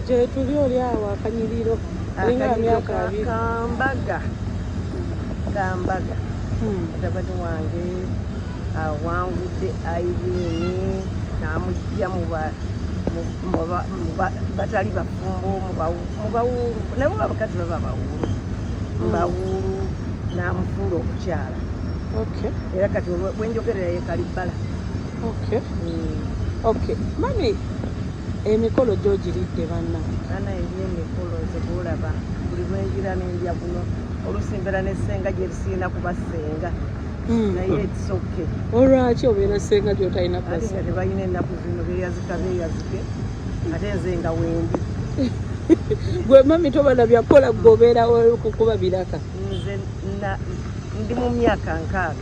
gye tuli oli awo akanyiriro olinga myaka abiri kambaga mutabani wange awangudde Irene n'amujja mu batali bafumbo mu bawuulu nabo abakazi baba bawuulu mu bawuulu n'amufuula okukyala era kati bwenjogerera ye Kalibbala. Mami emikolo gy'ogiridde banna ana eri emikolo nze kulaba buli lwenjira n'endya buno olusimbera n'essenga gye lisirina kubasenga naye ekisoke olwaki obeera senga gy'otalina kubasenga tebalina ennaku zino beeyazika ate nze nga wendi gwe mami tobala byakola gweobeera kukuba biraka. Nze ndi mu myaka 6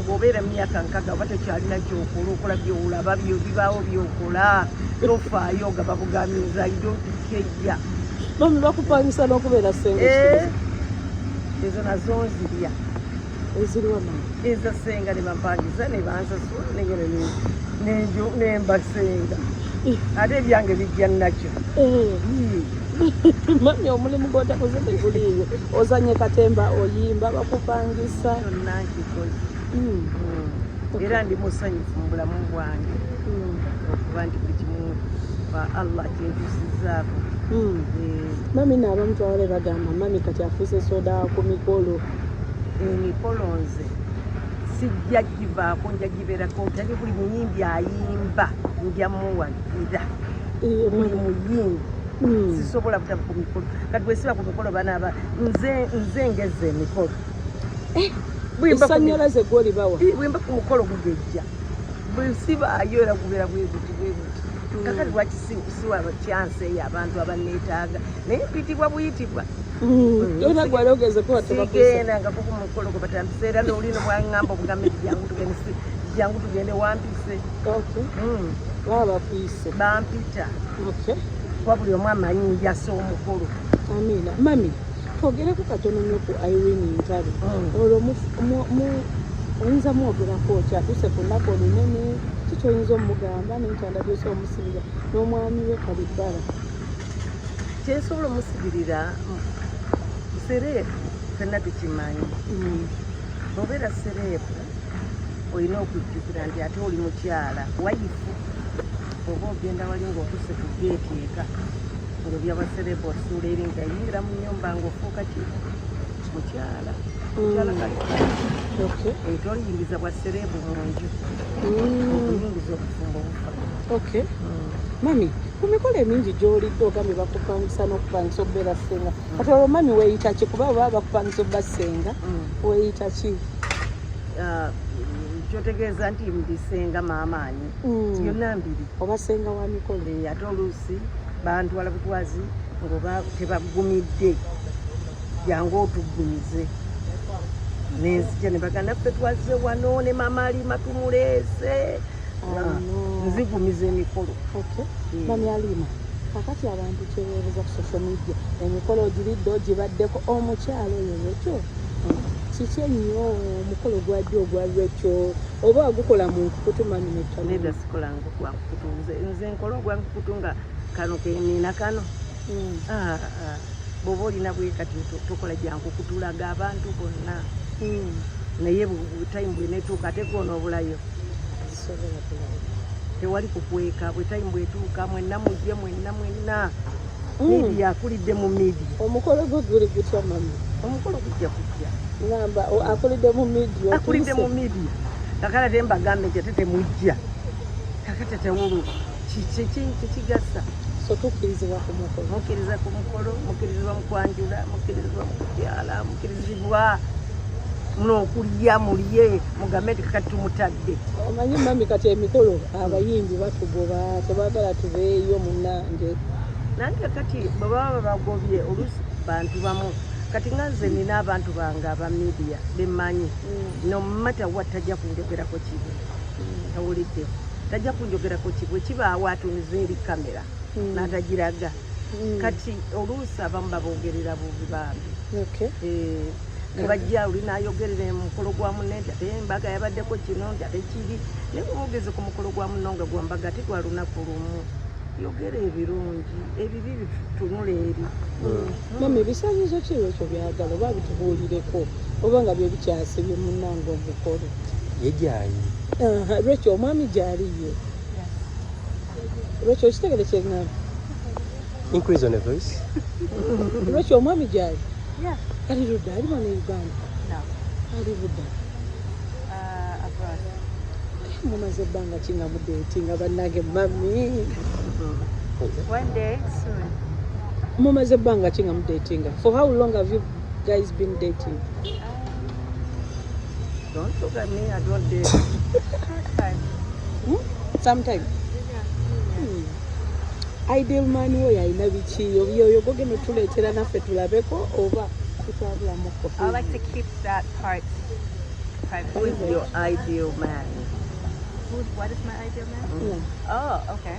bw'obeera mu myaka 6 oba tekyalina kyokola okola byolaba bibaawo byokola tofaayo nga babugamiza idokejja mami bakupangisa n'okubeera senga ezo nazo nzirya eziriwa mami ezo senga ne bampangisa ne bansasula nengene nembasenga ate ebyange bijja nakyo. Mami omulimu gw'otakoze teguliiyo ozanye katemba oyimba bakupangisa kyonna nkikoze era ndi musanyufu mu bulamu bwange okuba nti buli kimu Allah kyentusizaako. Mami n'abamu twawale bagamba mami kati afuuse soda ku mikolo. Emikolo nze sijja givaako nja gibeerako nti buli muyimbi ayimba nja muwagira buli muyimbi sisobola butaba ku mikolo kati bwesiba ku mikolo banaaba nze ngeze emikolo esanyalaze gwolibawa bwemba ku mukolo gugejja bwesibaayo era gubeera bwebuti kakati lwaki siwa kyansi eyo abantu abanneetaaga naye mpitibwa buyitibwa era gwali ogezekosigenda ku mukolo gwe batandise era n'olino bwaŋŋamba obugambe jangu tugende wampise baba bakwise bampita kuba buli omu amanyi njasa omukolo. Amina. Mami twogereko katono nnyo ku Irene Ntale olwo oyinza mwogerako ki atuuse ku nnaku olunene kikyoyinza omugamba nenkyanda byose omusibira n'omwami we Kalibbala kyensobola omusibirira sereefu fenna tukimanyi obeera sereefu olina okujjukira nti ate oli mukyala wayifu oba ogenda wali ng'otuse ku geeti eka ng'ebyabasereefu osuula eri nga yingira mu nnyumba ng'ofuuka ki mukyala Kalibbala toliyingiza bwa sereebu mu nju okuyingiza obufumbo obufa. Mami ku mikolo emingi gy'olidde ogambye bakupangisa n'okupangisa okubeera senga kati olwo mami weeyita ki kuba baba bakupangisa obba senga weeyita ki? Kyotegeeza nti ndisenga maamaanyi yonna mbiri oba senga wa mikolo ate oluusi bantwala butwazi ng'oba tebagumidde jangu otuggumize nenzija ne baganda ffe twazze wano ne maama Alima tumuleese nzigumiza emikolo. Mami Alima kakati abantu kyebeereza ku social media emikolo ogiridde ogibaddeko omukyalo oyo wekyo kiki ennyo omukolo gwadde ogwalwekyo oba wagukola mu nkukutu mami nedda sikolanga gwa nkukutu nze nkola ogwa nkukutu nga kano kenina kano bw'oba olina bwe kati tokola jangu kutulaga abantu bonna naye tayimu bwenetuuka ate gwona obulayo tewali kukweka bwe tayimu bwetuuka mwenna mujje mwenna media akulidde mu media. Omukolo gwe guli gutya mami? Omukolo gujja kujja ngamba akulidde mu media kakala tembagambe nti ate temujja kakati tewulu kikigasa so tukkirizibwa ku mukolo mukkiriza ku mukolo mukkirizibwa mu kwanjula mukkirizibwa mu kubyala mukkirizibwa n'okulya mulye mugambe nti kakati tumutadde. Omanyi mami kati emikolo abayimbi batugoba tebaagala tubeeyo munange nange kati bwe baba bagobye oluusi bantu bamu kati nga nze nina abantu bange aba media bemmanyi nomata wa tajja kunjogerako kibi awulidde tajja kunjogerako kibi kibaawo atuniza eri kamera n'atagiraga kati oluusi abamu baboogerera bubi bambi kubajja oli n'ayogerera mukolo gwa munne nti ate embaga yabaddeko kino nti ate kiri naye kumugeze ku mukolo gwa munno nga gwa mbaga ate gwa lunaku lumu yogera ebirungi ebibi bitunula eri. Mami ebisaanyizo ki ekyo byagala oba bitubuulireko oba nga bye bikyasibye munnange omukolo ye gyali lwekyo omwami gyaliye lwekyo okitegere kyeŋŋamba increase on the voice lwekyo omwami gyali Yeah. ali ludda ali wano e Uganda No. ali budda Abroad. mumaze ebbanga ki nga mudeetinga bannange mami One day soon. mumaze ebbanga ki nga mudeetinga for how long have you guys been dating? Don't look at me, I don't date. Short time. Sometime. Ideal man we alina biki oyo gogeno tuleetera naffe tulabeko oba tutwabulamuko? I like to keep that part Who is private. your ideal man? What is my ideal man? Yeah. Oh, okay.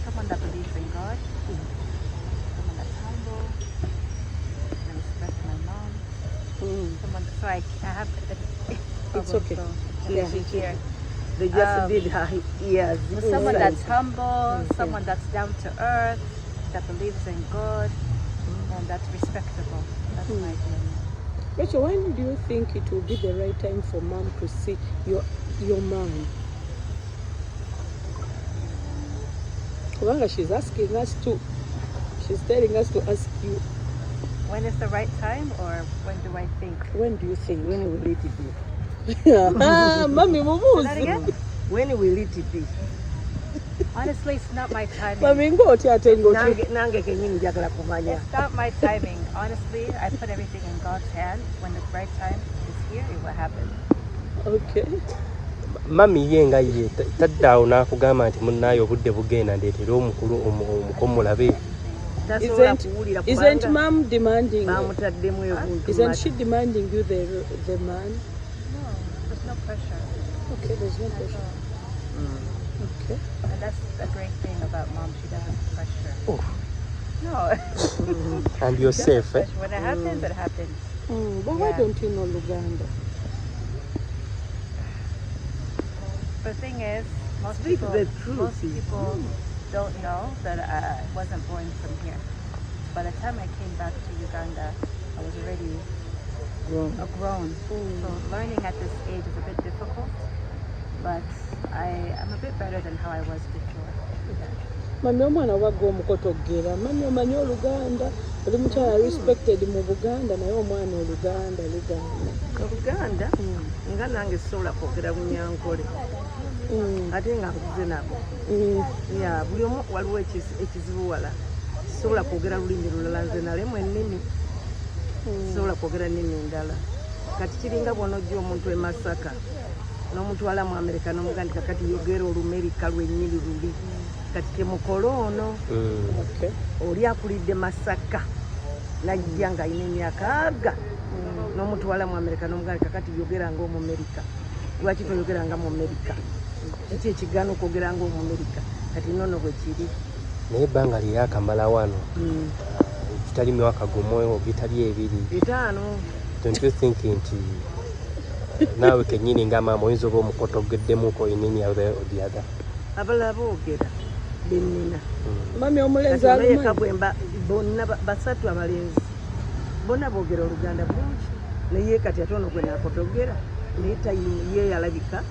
Someone that believes in God. Someone that's humble. And respect my mom. Someone that, so I have It's okay. Yeah. here. They just did her ears. Someone inside. that's humble, someone that's down to earth, that believes in God, and that's respectable. That's my ideal man. Rachel, when do you think it will be the right time for mom to see your mom? Kubanga she's asking us to, she's telling us to ask you, When is the right time, or when do I think? when do you think? When will it be? Mami Say that mubuuzi. again? When will it be? Honestly, it's not my timing. Mami ng'otya ate ng'otya. Nange kenyini njagala kumanya. It's not my timing. Honestly, I put everything in God's hand. When the right time is here, it will happen. Okay. mami ye nga ye taddaawo n'akugamba nti munnaayo obudde bugenda ndeetera omukulu omukomulabe Tasobola kuwulira Isn't kubanga mom demanding? bamutaddemu ebuntu Isn't mata. she demanding you the man? No, there's no pressure. Okay, there's no pressure. Okay. And that's a great thing about mom. She doesn't pressure. Oh. No. and you're She doesn't safe eh? pressure. When it happens, it happens. But why Yeah. don't you know Luganda? The thing is, most Speak people, the truth. most people don't know that I wasn't born from here. By the time I came back to Uganda, I was already grown. So learning at this age is a bit difficult, but I'm a bit better than how I was before. Mami omwana wagga omukotogera. Mami omanyi Oluganda. Oli mukyala respected mu Buganda naye omwana Oluganda Luganda. Oluganda nga nange sobola kwogera Bunyankole ate nga nkuze nabo. Ya buli omu waliwo ekizibu wala. Sobola kwogera lulimi lulala nze nalemu ennimi. Sobola kwogera nnimi ndala. Kati kiringa bw'onojja omuntu e Masaka n'omutwala mu Amerika n'omugandika kati yogera Olumerika lwennyini luli. Kati temukolo ono Okay. oli akulidde Masaka najja nga alina emyaka 40 n'omutwala mu Amerika n'omugandika kati yogera ng'Omumerika. Lwaki toyogera nga mu Amerika? Kiki ekigaana okwogera ng'Omumerika? Kati nono bwe kiri. naye ebbanga liri akamala wano kitali myaka gumu bitali ebiri 5 don't you think nti naawe kennyini nga maama oyinza oba omukotogeddemuko inini the other abalala boogera bennina Mami omulenzi kati oleka alumanyi. bwemba bonna basatu abalenzi bonna boogera Oluganda bulungi naye kati ate ono gwe nakotogera naye tayimu ye yalabika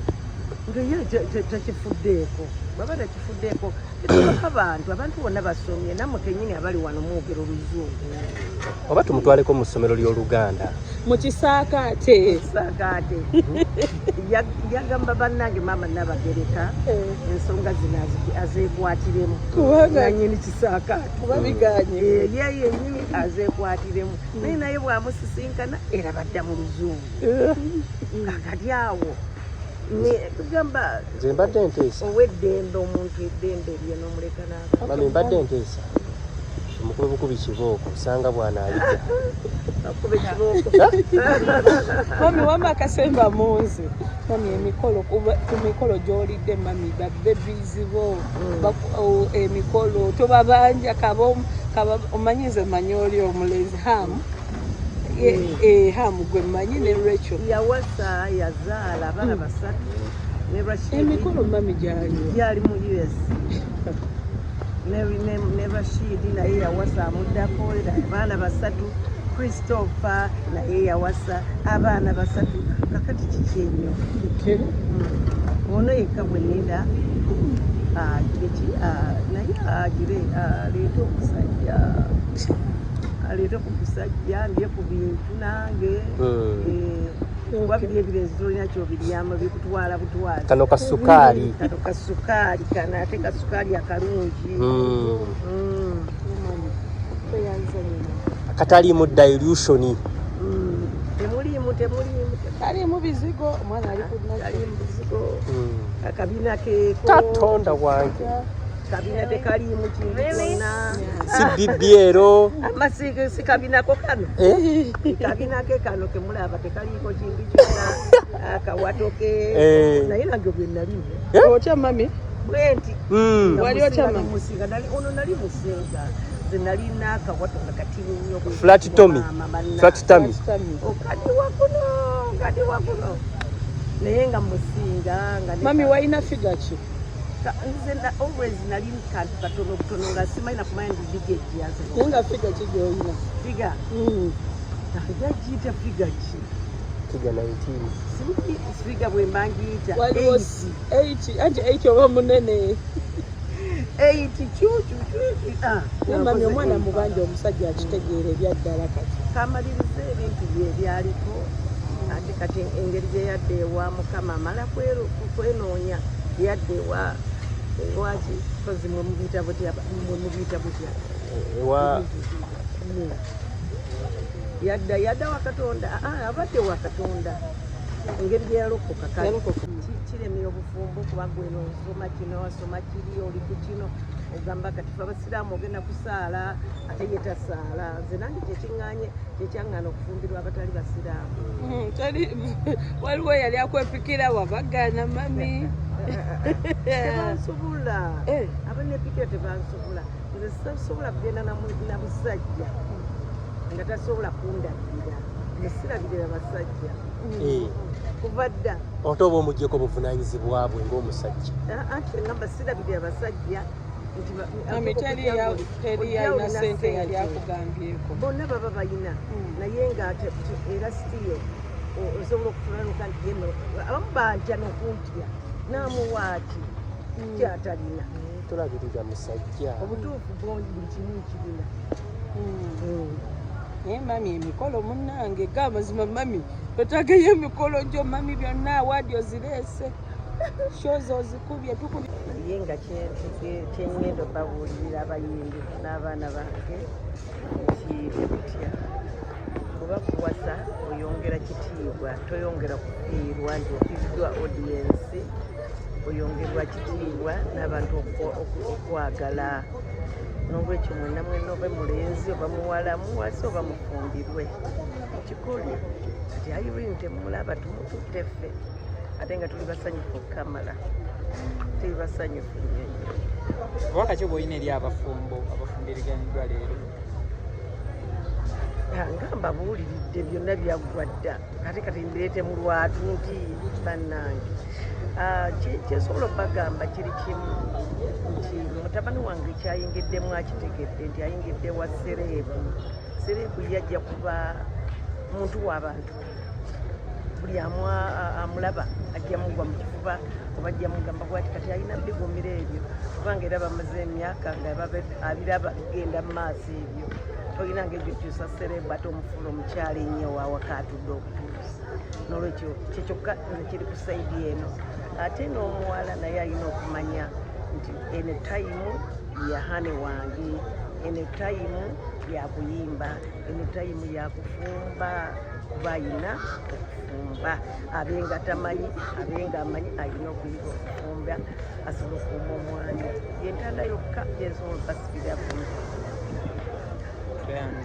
nti ye takifuddeeko baba takifuddeeko tetubaka abantu bonna basomye nammwe kennyini abali wano mwogera Oluzungu oba tumutwaleko mu ssomero ly'Oluganda Mu kisaakaate. saakaate yagamba bannange maama Nabagereka ensonga zino azeekwatiremu Kubanga nanyini kisaakaate kuba biganye. ye yennyini azeekwatiremu naye bwamusisinkana era badda mu Luzungu kakati awo tugamba nze mbadde nteesa ow'eddembe omuntu eddembe lye n'omuleka n'abantu mami mbadde nteesa mukube bukubi kibooko osanga bw'anaayita akube kibooko mami wama akasemba munzi mami emikolo ku mikolo gy'olidde mami babebizibo emikolo tobabanja kaba omanyize manyi oli omulenzi hamu hamu gwe mmanyi ne Rachel yawasa yazaala abaana basatu ne Rashid emikolo mami gyali mu US ne Rashid naye yawasa amuddako abaana basatu Christopher naye yawasa abaana basatu kakati kiki ennyo ono yekka bwe nenda naye agire aleete ku kusajja ndye ku bintu nange kuba biri ebirenzi tolina kyobiryamu bikutwala butwazi kano kasukaali kano ate kasukaali akalungi akataliimu dilution taliimu bizigo omwana alimu bizigo akabina keeko katonda wange kabina tekaliimu kintu kyonna si BBL amasiga si kabinako kano kabina ke kano kemulaba tekaliiko kintu kyonna akawatoke naye nange bwe nalimu otya mami bwenti wali otya mami musinga ono nali musinga ze nalina akawato nga katini nnyo flat tummy okadi wakuno naye nga musinga nga mami walina figa ki nze always nali kantu katono kutono nga simanyi nakumanya ndi bigage yazo naye nga figa ki gyolina figa yagiyita figa ki figa 19 figa bwe mbangiyita waliwo 8 anti 8 oba munene 8 kyuki mami omwana mubanja omusajja akitegeera ebyaddala kati kamaliriza ebintu bye byaliko ate kati engeri gye yadde ewa mukama amala kwenoonya yadde ewa ewaki kozi mumubiyita butya yadda wakatonda abadde wakatonda engeri gye yalokoka kiremye obufumbo kuba gweno osoma kino wasoma kiri oli ku kino ogamba kati fe abasiraamu ogenda kusaala ate ye tasaala nze nange kyekyaŋŋaana okufumbirwa abatali basiraamu waliwo yali akwepikira wabagana mami tebansobola abanepikira tebansobola nze sasobola kugenda na busajja nga tasobola kundabira nze sirabirira basajja kuva dda ote oba omugyeko buvunaanyizibwa bwe ng'omusajja anti ngamba sirabirira basajja mami teri yalina sente yali akugambyeko bonna baba balina naye nga era sitiyo osobola okutulanuka nti yeno abamu bantya nokuntya namuwaaki kyatalina tulabirira musajja obutuufu buli kimu kirina naye mami emikolo munnange ga mazima mami totageyo emikolo gyo mami byonna awaadi ozireese shozi ozikubye tukubye naye nga kyeŋŋenda babuulirira abayimbi n'abaana bange kitya oba kuwasa oyongera kitiibwa toyongera kufiirwa nti ofiiriddwa audiensi oyongerwa kitiibwa n'abantu okwagala n'olwekyo mwenna mwenna oba mulenzi oba muwala muwase oba mufumbirwe kikole kati Irene temulaba tumututte ffe ate nga tuli basanyufu kamala tuli basanyufu nnyo obaka ki bw'olina eri abafumbiriganyiddwa leero ngamba buuliridde byonna byaggwa dda ate kati mbireete mu lwatu nti bannange kyesobola okubagamba kiri kimu nti mutabani wange kyayingiddemu akitegedde nti ayingidde wa sereebu yajja kuba muntu w'abantu buli amulaba ajja mugwa mu kifuba oba ajja mugamba bwati kati alina bigumira ebyo kubanga era bamaze emyaka nga abiraba genda mu maaso ebyo tolina ngaebyo kyusa sereebu ate omufuula omukyala ennyo waawaka atudde okutuusa n'olwekyo kyekyokka nze kiri ku saidi eno ate n'omuwala naye alina okumanya nti eno tayimu yahane wange eno tayimu yakuyimba eno tayimu yakufumba kuba ayina okufumba abenga tamanyi abenga amanyi alina okuyiga okufumba asobola okuuma omwanya yentanda yokka gyensobola okubasibiramu yange.